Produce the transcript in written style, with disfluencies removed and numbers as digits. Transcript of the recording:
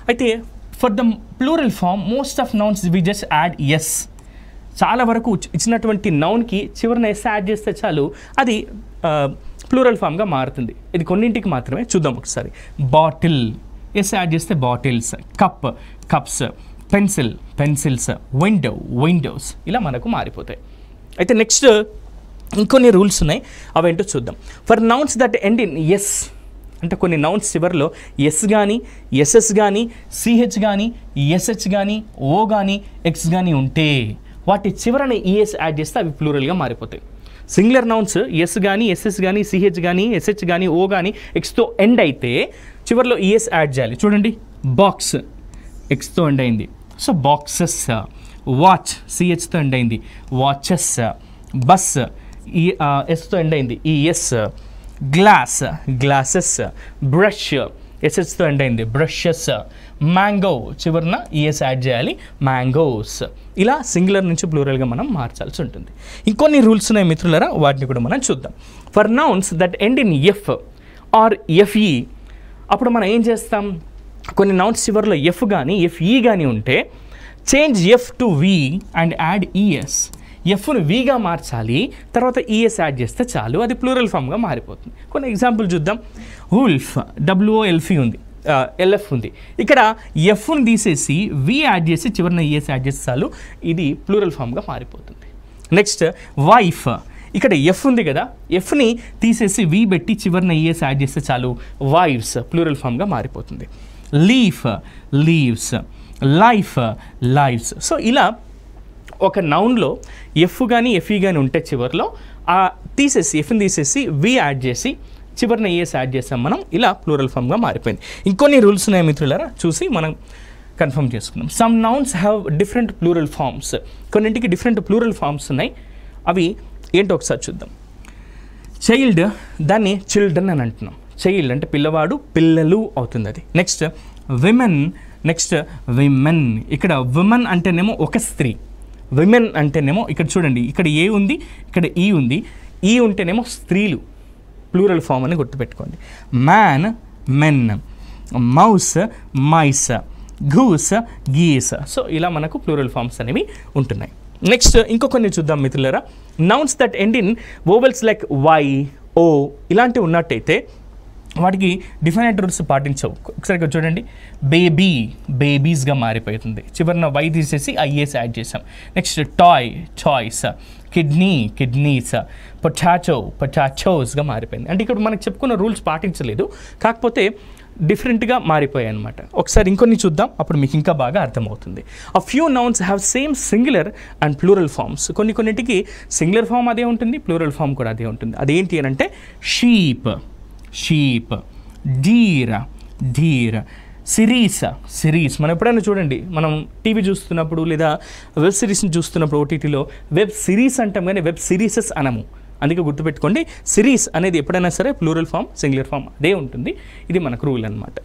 అయితే for the plural form most of nouns we just add S. చాలా వరకు ఇచ్చినటువంటి నౌన్కి చివరిన ఎస్ యాడ్ చేస్తే చాలు, అది ప్లూరల్ ఫామ్గా మారుతుంది. ఇది కొన్నింటికి మాత్రమే. చూద్దాం ఒకసారి. బాటిల్, ఎస్ యాడ్ చేస్తే bottles. Cup, cups. Pencil, pencils. Window, Windows. ఇలా మనకు మారిపోతాయి. అయితే నెక్స్ట్ ఇంకొన్ని రూల్స్ ఉన్నాయి, అవేంటో చూద్దాం. For nouns that end in S, అంటే కొన్ని నౌన్స్ చివరిలో ఎస్ కానీ, ఎస్ఎస్ కానీ, సిహెచ్ కానీ, ఎస్హెచ్ కానీ, ఓ కానీ, ఎక్స్ కానీ ఉంటే వాటి చివరన ఈఎస్ యాడ్ చేస్తే అవి ప్లూరల్గా మారిపోతాయి. సింగులర్ నౌన్స్ ఎస్ కానీ, ఎస్ఎస్ కానీ, సిహెచ్ కానీ, ఎస్హెచ్ కానీ, ఓ కానీ ఎక్స్తో ఎండ్ అయితే చివరిలో ఈఎస్ యాడ్ చేయాలి. చూడండి, బాక్స్ ఎక్స్తో ఎండ్ అయింది, సో బాక్సెస్. వాచ్ సిహెచ్తో ఎండ్ అయింది, వాచెస్. బస్ ఈ ఎస్తో ఎండ్ అయింది, ఈఎస్. Glass, glasses. బ్రష్ ఎస్ఎస్తో ఎండ్ అయింది, బ్రషెస్. మ్యాంగో చివరిన ఈఎస్ యాడ్ చేయాలి, మ్యాంగోస్. ఇలా సింగులర్ నుంచి ప్లూరల్గా మనం మార్చాల్సి ఉంటుంది. ఇంకొన్ని రూల్స్ ఉన్నాయి మిత్రులారా, వాటిని కూడా మనం చూద్దాం. For nouns that end in F or F E, అప్పుడు మనం ఏం చేస్తాం, కొన్ని నౌన్స్ చివరిలో ఎఫ్ కానీ ఎఫ్ఈ కానీ ఉంటే change F to V and add E S. ఎఫ్ను విగా మార్చాలి, తర్వాత ఈఎస్ యాడ్ చేస్తే చాలు, అది ప్లూరల్ ఫామ్గా మారిపోతుంది. కొన్ని ఎగ్జాంపుల్ చూద్దాం. వుల్ఫ్, డబ్ల్యూఓఎల్ఫీ ఉంది, ఎల్ఎఫ్ ఉంది. ఇక్కడ ఎఫ్ను తీసేసి వి యాడ్ చేసి చివరిన ఈఎస్ యాడ్ చేస్తే చాలు, ఇది ప్లూరల్ ఫామ్గా మారిపోతుంది. నెక్స్ట్ వైఫ్, ఇక్కడ ఎఫ్ ఉంది కదా, ఎఫ్ని తీసేసి వి పెట్టి చివరిన ఈఎస్ యాడ్ చేస్తే చాలు, వైఫ్స్ ప్లూరల్ ఫామ్గా మారిపోతుంది. Leaf, leaves. Life, lifes. So ఇలా ఒక నౌన్లో ఎఫ్ కానీ ఎఫ్ఈ కానీ ఉంటే చివరిలో తీసేసి ఎఫ్ని తీసేసి వి యాడ్ చేసి చివరిన ఈఎస్ యాడ్ చేసాం మనం, ఇలా ప్లూరల్ ఫామ్గా మారిపోయింది. ఇంకొన్ని రూల్స్ ఉన్నాయి మిత్రులారా, చూసి మనం కన్ఫర్మ్ చేసుకుందాం. Some nouns have different plural forms. కొన్నింటికి డిఫరెంట్ ప్లూరల్ ఫామ్స్ ఉన్నాయి, అవి ఏంటో ఒకసారి చూద్దాం. చైల్డ్, దాన్ని చిల్డ్రన్ అని అంటున్నాం. చైల్డ్ అంటే పిల్లవాడు, పిల్లలు అవుతుంది అది. Next women, next women. ఇక్కడ విమెన్ అంటేనేమో ఒక స్త్రీ, విమెన్ అంటేనేమో ఇక్కడ చూడండి, ఇక్కడ ఏ ఉంది, ఇక్కడ ఈ ఉంది, ఈ ఉంటేనేమో స్త్రీలు, ప్లూరల్ ఫామ్ అని గుర్తుపెట్టుకోండి. Man, men. Mouse, mice. Goose, geese. So ఇలా మనకు ప్లూరల్ ఫామ్స్ అనేవి ఉంటున్నాయి. నెక్స్ట్ ఇంకొన్ని చూద్దాం మిత్రులారా. Nouns that end in vowels like Y, O ఇలాంటివి ఉన్నట్టయితే వాటికి డిఫరెంట్ రూల్స్ పాటించవు. ఒకసారి చూడండి, బేబీ, బేబీస్గా మారిపోతుంది, చివరిన వై తీసేసి ఐఎస్ యాడ్ చేసాం. Next toy, toys. Kidney, kidneys. Potato, పొటాటోస్గా మారిపోయింది. అంటే ఇక్కడ మనకు చెప్పుకున్న రూల్స్ పాటించలేదు, కాకపోతే డిఫరెంట్గా మారిపోయాయి అనమాట. ఒకసారి ఇంకొన్ని చూద్దాం, అప్పుడు మీకు ఇంకా బాగా అర్థమవుతుంది. A few nouns have same singular and plural forms. కొన్నింటికి సింగులర్ ఫామ్ అదే ఉంటుంది, ప్లూరల్ ఫామ్ కూడా అదే ఉంటుంది. అదేంటి అని అంటే sheep, sheep. Deer, deer. Series, series. మనం ఎప్పుడైనా చూడండి, మనం టీవీ చూస్తున్నప్పుడు లేదా వెబ్ సిరీస్ని చూస్తున్నప్పుడు ఓటీటీలో వెబ్ సిరీస్ అంటాం కానీ వెబ్ సిరీసెస్ అనము. అందుకే గుర్తుపెట్టుకోండి, సిరీస్ అనేది ఎప్పుడైనా సరే ప్లూరల్ ఫామ్, సింగులర్ ఫామ్ అదే ఉంటుంది. ఇది మనకు రూల్ అనమాట.